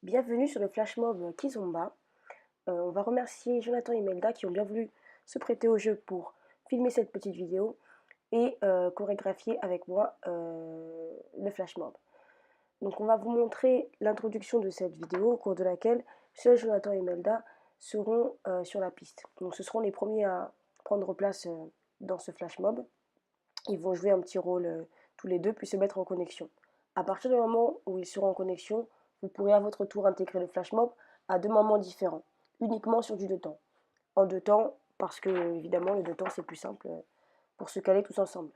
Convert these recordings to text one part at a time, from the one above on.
Bienvenue sur le flash mob Kizomba. On va remercier Jonathan et Melda qui ont bien voulu se prêter au jeu pour filmer cette petite vidéo et chorégraphier avec moi le flash mob. Donc on va vous montrer l'introduction de cette vidéo au cours de laquelle seuls Jonathan et Melda seront sur la piste. Donc ce seront les premiers à prendre place dans ce flash mob. Ils vont jouer un petit rôle tous les deux puis se mettre en connexion. À partir du moment où ils seront en connexion, vous pourrez à votre tour intégrer le flash mob à deux moments différents, uniquement sur du 2 temps. En 2 temps, parce que évidemment le 2 temps c'est plus simple pour se caler tous ensemble.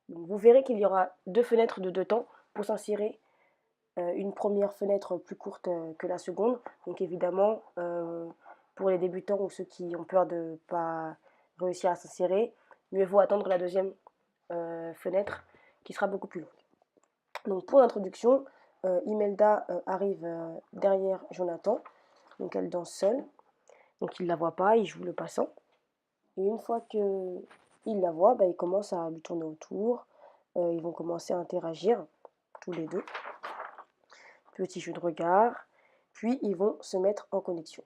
Donc, vous verrez qu'il y aura deux fenêtres de 2 temps pour s'insérer. Une première fenêtre plus courte que la seconde. Donc évidemment, pour les débutants ou ceux qui ont peur de ne pas réussir à s'insérer, mieux vaut attendre la deuxième fenêtre qui sera beaucoup plus longue. Donc pour l'introduction, Imelda arrive derrière Jonathan, donc elle danse seule, donc il ne la voit pas, il joue le passant, et une fois qu'il la voit, il commence à lui tourner autour, ils vont commencer à interagir tous les deux, petit jeu de regard, puis ils vont se mettre en connexion.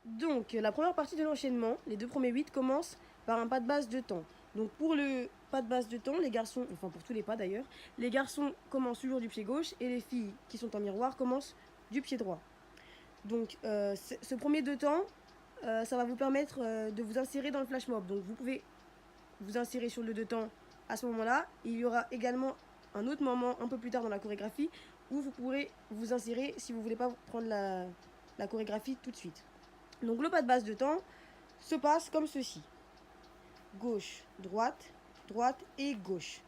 Donc la première partie de l'enchaînement, les deux premiers 8 commencent par un pas de base de temps. Donc pour le pas de base de temps, les garçons, enfin pour tous les pas d'ailleurs, les garçons commencent toujours du pied gauche et les filles qui sont en miroir commencent du pied droit. Donc ce premier 2 temps, ça va vous permettre de vous insérer dans le flash mob. Donc vous pouvez vous insérer sur le 2 temps à ce moment-là. Il y aura également un autre moment un peu plus tard dans la chorégraphie où vous pourrez vous insérer si vous ne voulez pas prendre la chorégraphie tout de suite. Donc le pas de base de temps se passe comme ceci. Gauche, droite, droite et gauche.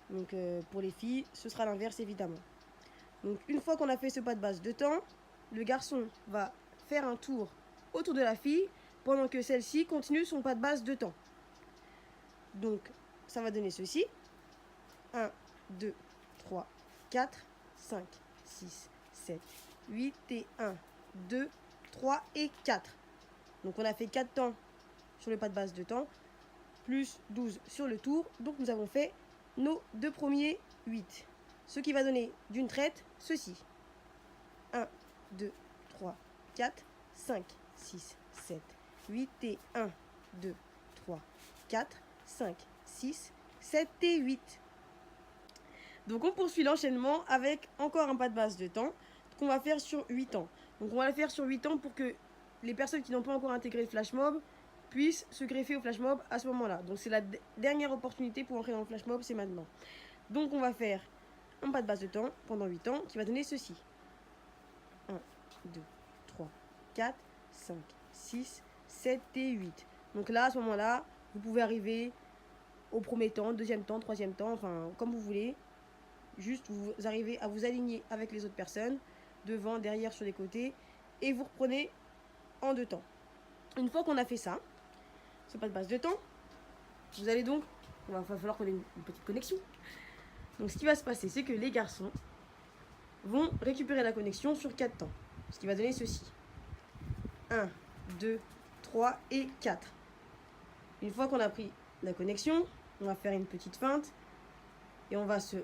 Donc pour les filles, ce sera l'inverse évidemment. Donc une fois qu'on a fait ce pas de base de temps, le garçon va faire un tour autour de la fille pendant que celle-ci continue son pas de base de temps. Donc ça va donner ceci. 1, 2, 3, 4, 5, 6, 7, 8 et 1, 2, 3 et 4. Donc on a fait 4 temps sur le pas de base de temps, plus 12 sur le tour. Donc nous avons fait nos deux premiers 8. Ce qui va donner d'une traite ceci. 1, 2, 3, 4, 5, 6, 7, 8 et 1, 2, 3, 4, 5, 6, 7 et 8. Donc on poursuit l'enchaînement avec encore un pas de base de temps qu'on va faire sur 8 temps. Donc on va le faire sur 8 temps pour que les personnes qui n'ont pas encore intégré le flash mob puissent se greffer au flash mob à ce moment-là. Donc c'est la dernière opportunité pour entrer dans le flash mob, c'est maintenant. Donc on va faire un pas de base de temps pendant 8 temps qui va donner ceci. 1, 2, 3, 4, 5, 6, 7 et 8. Donc là, à ce moment-là, vous pouvez arriver au premier temps, deuxième temps, troisième temps, enfin comme vous voulez. Juste vous arrivez à vous aligner avec les autres personnes, devant, derrière, sur les côtés, et vous reprenez en 2 temps. Une fois qu'on a fait ça, ce pas de base de temps, vous allez donc, il va falloir qu'on ait une petite connexion. Donc ce qui va se passer, c'est que les garçons vont récupérer la connexion sur 4 temps, ce qui va donner ceci. 1, 2, 3 et 4. Une fois qu'on a pris la connexion, on va faire une petite feinte, et on va se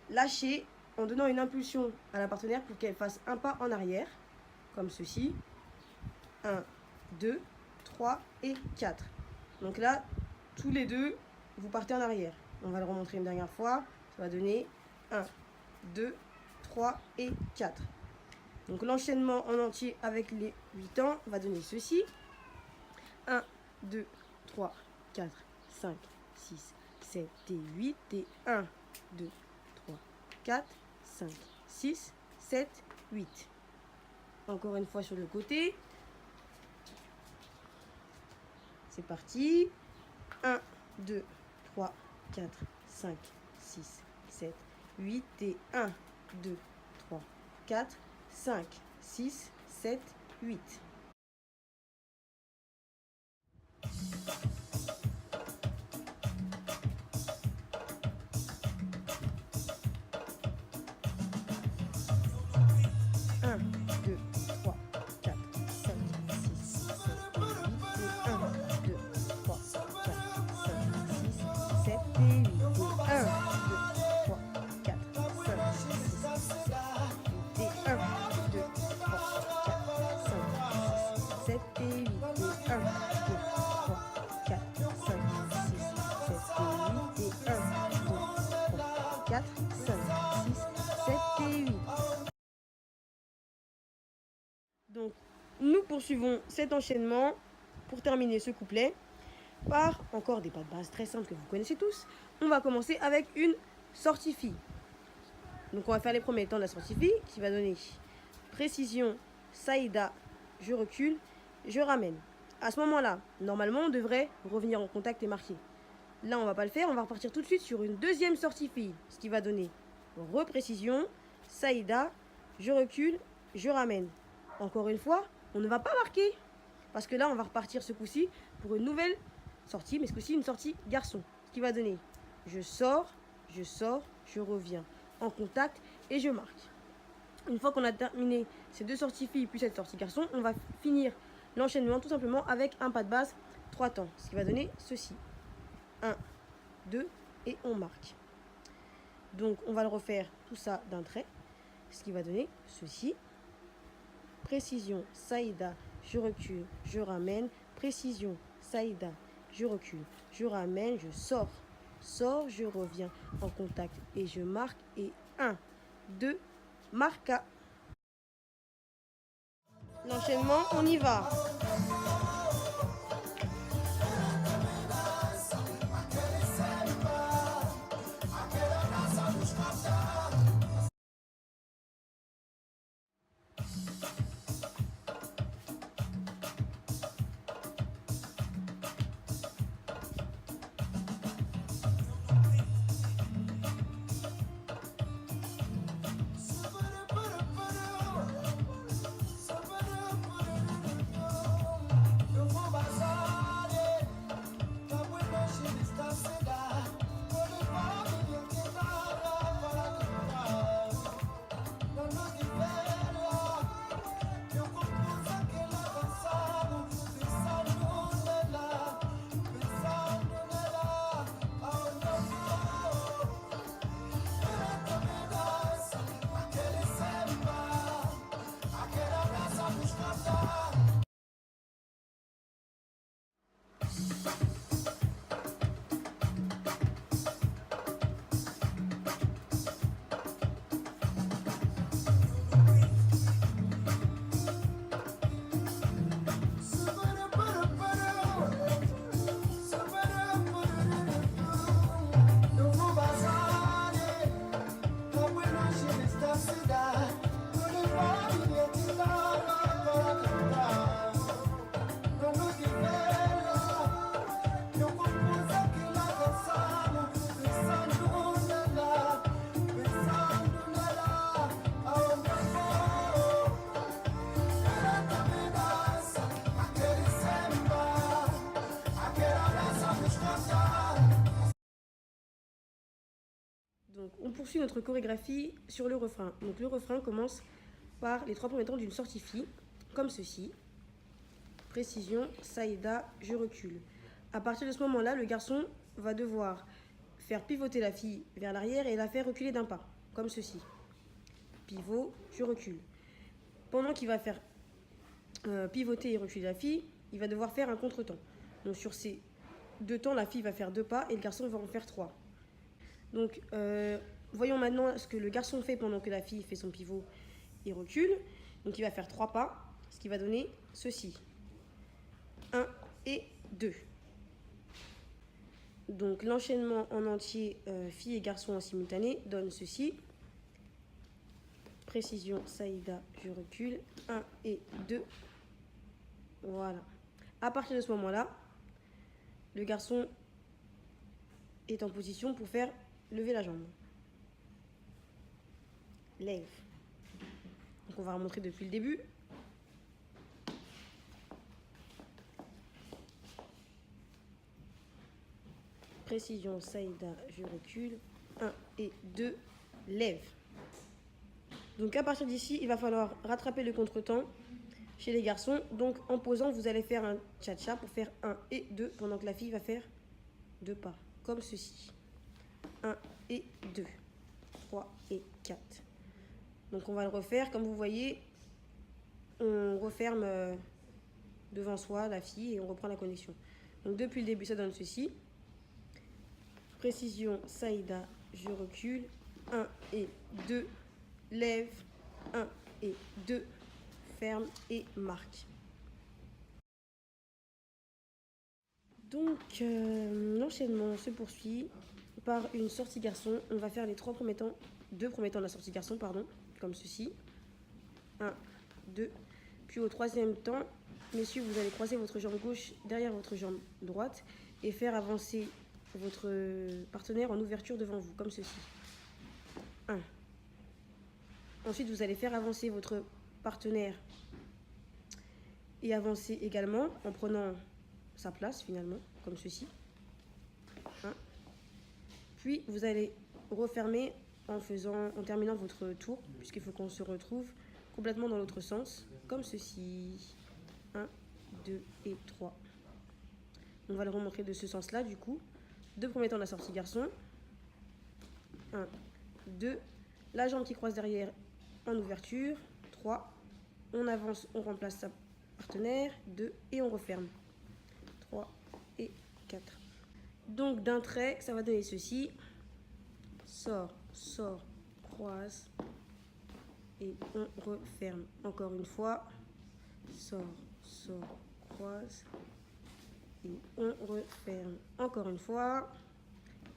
lâcher en donnant une impulsion à la partenaire pour qu'elle fasse un pas en arrière, comme ceci. 1, 2, 3 et 4. Donc là, tous les deux, vous partez en arrière. On va le remontrer une dernière fois. Ça va donner 1, 2, 3 et 4. Donc l'enchaînement en entier avec les 8 temps va donner ceci. 1, 2, 3, 4, 5, 6, 7 et 8 et 1, 2, 3, 4, 5, 6, 7, 8. Encore une fois sur le côté. C'est parti. 1, 2, 3, 4, 5, 6, 7, 8 et 1, 2, 3, 4, 5, 6, 7, 8. Donc, nous poursuivons cet enchaînement pour terminer ce couplet par encore des pas de base très simples que vous connaissez tous. On va commencer avec une sortie fille. Donc, on va faire les premiers temps de la sortie fille qui va donner précision, Saïda, je recule, je ramène. À ce moment-là, normalement, on devrait revenir en contact et marquer. Là, on va pas le faire, on va repartir tout de suite sur une deuxième sortie fille, ce qui va donner reprécision, Saïda, je recule, je ramène. Encore une fois, on ne va pas marquer, parce que là, on va repartir ce coup-ci pour une nouvelle sortie, mais ce coup-ci, une sortie garçon, ce qui va donner je sors, je reviens en contact et je marque. Une fois qu'on a terminé ces deux sorties filles puis cette sortie garçon, on va finir l'enchaînement tout simplement avec un pas de base 3 temps, ce qui va donner ceci. 1, 2 et on marque. Donc on va le refaire tout ça d'un trait, ce qui va donner ceci. Précision, Saïda, je recule, je ramène. Précision, Saïda, je recule, je ramène, je sors, je reviens en contact et je marque. Et 1, 2, marqua. L'enchaînement, on y va. Donc, on poursuit notre chorégraphie sur le refrain. Donc, le refrain commence par les 3 premiers temps d'une sortie fille, comme ceci. Précision, Saïda, je recule. À partir de ce moment-là, le garçon va devoir faire pivoter la fille vers l'arrière et la faire reculer d'un pas, comme ceci. Pivot, je recule. Pendant qu'il va faire pivoter et reculer la fille, il va devoir faire un contre-temps. Donc, sur ces 2 temps, la fille va faire 2 pas et le garçon va en faire 3. Donc, voyons maintenant ce que le garçon fait pendant que la fille fait son pivot et recule. Donc, il va faire 3 pas, ce qui va donner ceci. 1 et 2. Donc, l'enchaînement en entier, fille et garçon en simultané, donne ceci. Précision, Saïda, je recule. 1 et 2. Voilà. À partir de ce moment-là, le garçon est en position pour faire lever la jambe. Lève. Donc on va remontrer depuis le début. Précision, Saïda, je recule. 1 et 2, lève. Donc à partir d'ici, il va falloir rattraper le contretemps chez les garçons. Donc en posant, vous allez faire un cha-cha pour faire 1 et 2 pendant que la fille va faire 2 pas, comme ceci. 1 et 2, 3 et 4. Donc on va le refaire, comme vous voyez, on referme devant soi la fille et on reprend la connexion. Donc depuis le début, ça donne ceci. Précision, Saïda, je recule. 1 et 2, lève. 1 et 2, ferme et marque. Donc l'enchaînement se poursuit par une sortie garçon. On va faire les deux premiers temps de la sortie garçon, pardon, comme ceci. 1, 2. Puis au troisième temps, messieurs, vous allez croiser votre jambe gauche derrière votre jambe droite et faire avancer votre partenaire en ouverture devant vous, comme ceci. 1. Ensuite, vous allez faire avancer votre partenaire et avancer également en prenant sa place finalement, comme ceci. 1. Puis vous allez refermer en terminant votre tour, puisqu'il faut qu'on se retrouve complètement dans l'autre sens, comme ceci. 1, 2 et 3. On va le remontrer de ce sens-là, du coup. Deux premiers temps de la sortie garçon. 1, 2. La jambe qui croise derrière en ouverture. 3. On avance, on remplace sa partenaire. 2 et on referme. 3 et 4. Donc d'un trait, ça va donner ceci. Sort, sort, croise. Et on referme. Encore une fois. Sort, sort, croise. Et on referme. Encore une fois.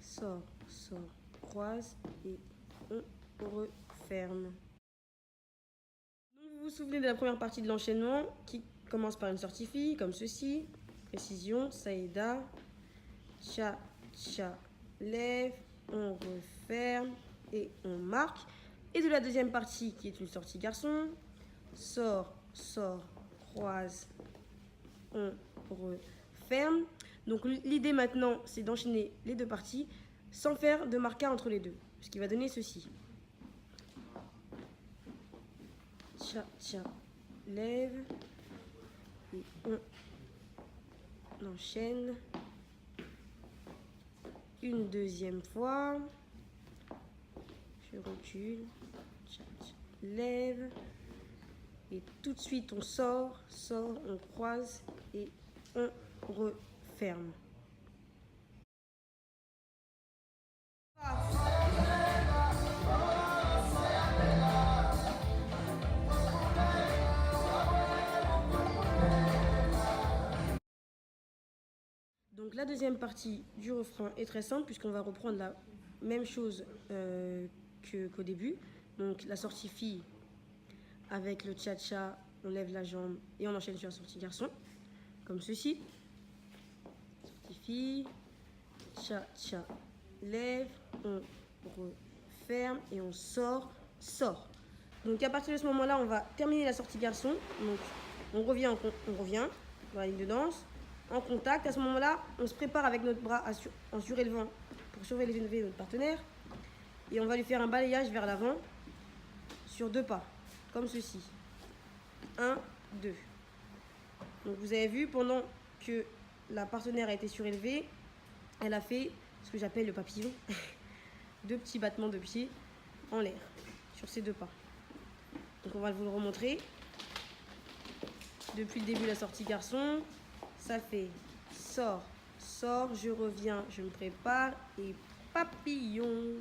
Sort, sort, croise. Et on referme. Donc, vous vous souvenez de la première partie de l'enchaînement qui commence par une sortie fille, comme ceci. Précision, saïda. Cha, cha, lève. On referme. Et on marque. Et de la deuxième partie qui est une sortie garçon. Sort, sort, croise. On referme. Donc l'idée maintenant, c'est d'enchaîner les deux parties sans faire de marquage entre les deux. Ce qui va donner ceci. Cha, cha, lève. Et on enchaîne. Une deuxième fois. Je recule. Cha, cha, lève. Et tout de suite, on sort, on croise et on referme. Donc la deuxième partie du refrain est très simple puisqu'on va reprendre la même chose qu'au début. Donc la sortie fille avec le cha-cha, on lève la jambe et on enchaîne sur la sortie garçon, comme ceci. Sortie fille, cha-cha, lève, on referme et on sort, sort. Donc à partir de ce moment-là, on va terminer la sortie garçon. Donc on revient dans la ligne de danse, en contact. À ce moment-là, on se prépare avec notre bras en surélevant pour surélever notre partenaire. Et on va lui faire un balayage vers l'avant sur 2 pas, comme ceci. 1, 2. Donc vous avez vu, pendant que la partenaire a été surélevée, elle a fait ce que j'appelle le papillon. 2 petits battements de pied en l'air sur ces 2 pas. Donc on va vous le remontrer. Depuis le début de la sortie garçon, ça fait sort, sort, je reviens, je me prépare et papillon.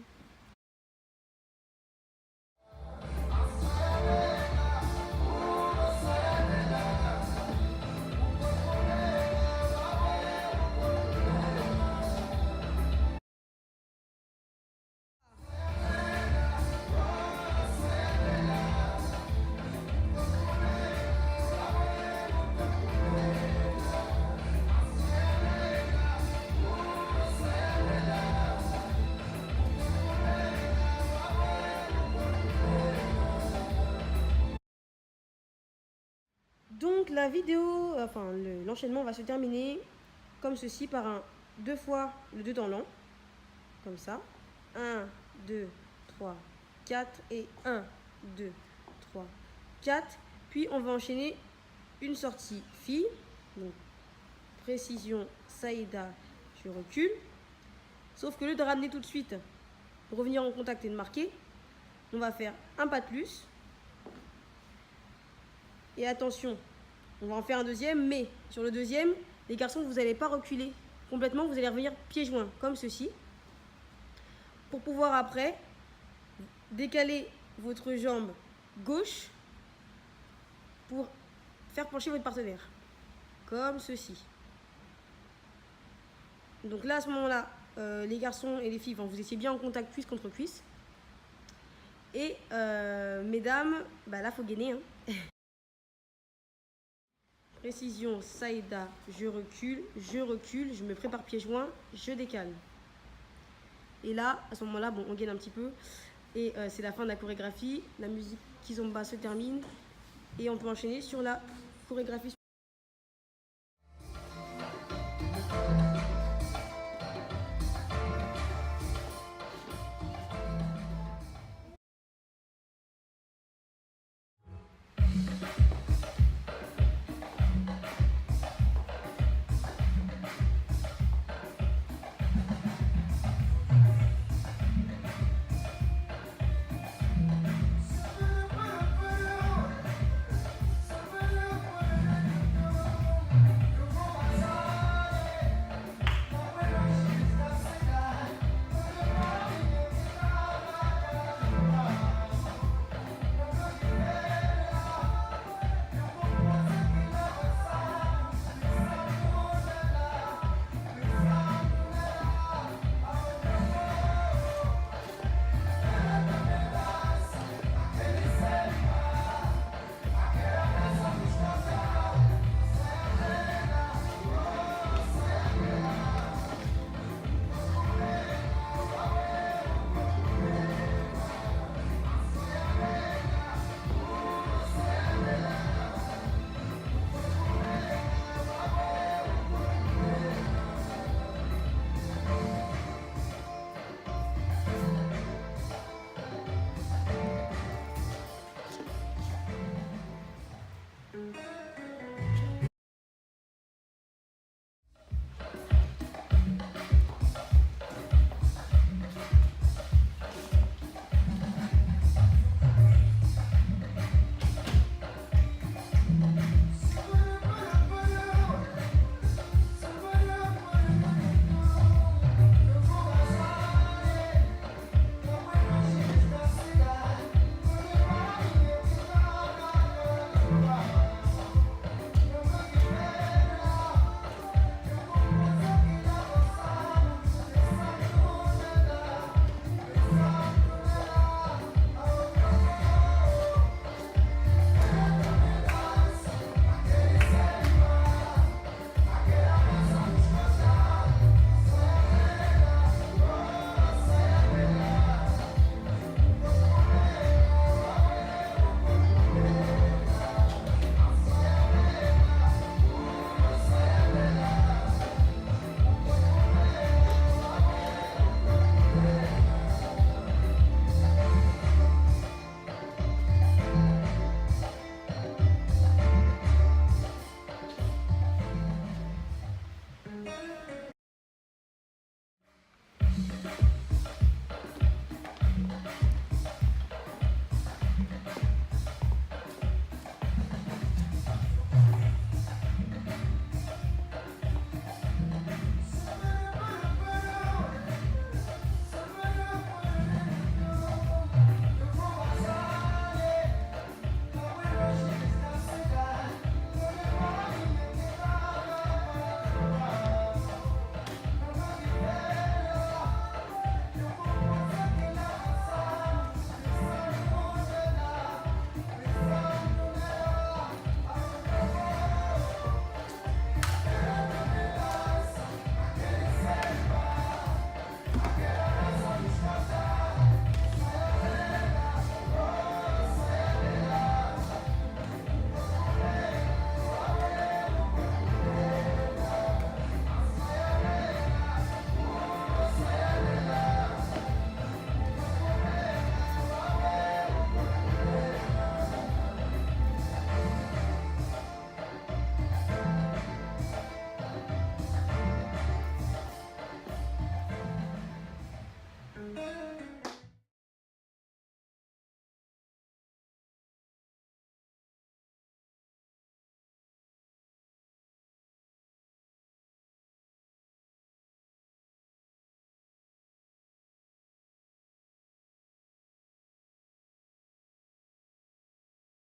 Donc la vidéo, l'enchaînement va se terminer comme ceci par 2 fois le 2 temps lent, comme ça. 1, 2, 3, 4 et 1, 2, 3, 4. Puis on va enchaîner une sortie fille, donc précision, saïda, je recule. Sauf que au lieu de ramener tout de suite, revenir en contact et de marquer, on va faire un pas de plus. Et attention, on va en faire un deuxième, mais sur le deuxième, les garçons, vous n'allez pas reculer complètement, vous allez revenir pieds joints, comme ceci. Pour pouvoir après décaler votre jambe gauche pour faire pencher votre partenaire. Comme ceci. Donc là, à ce moment-là, les garçons et les filles, vous étiez bien en contact cuisse contre cuisse. Et mesdames, bah là, faut gainer. Hein. Précision, Saïda, je recule, je me prépare pieds joints, je décale. Et là, à ce moment-là, bon, on gagne un petit peu. Et c'est la fin de la chorégraphie. La musique Kizomba se termine. Et on peut enchaîner sur la chorégraphie.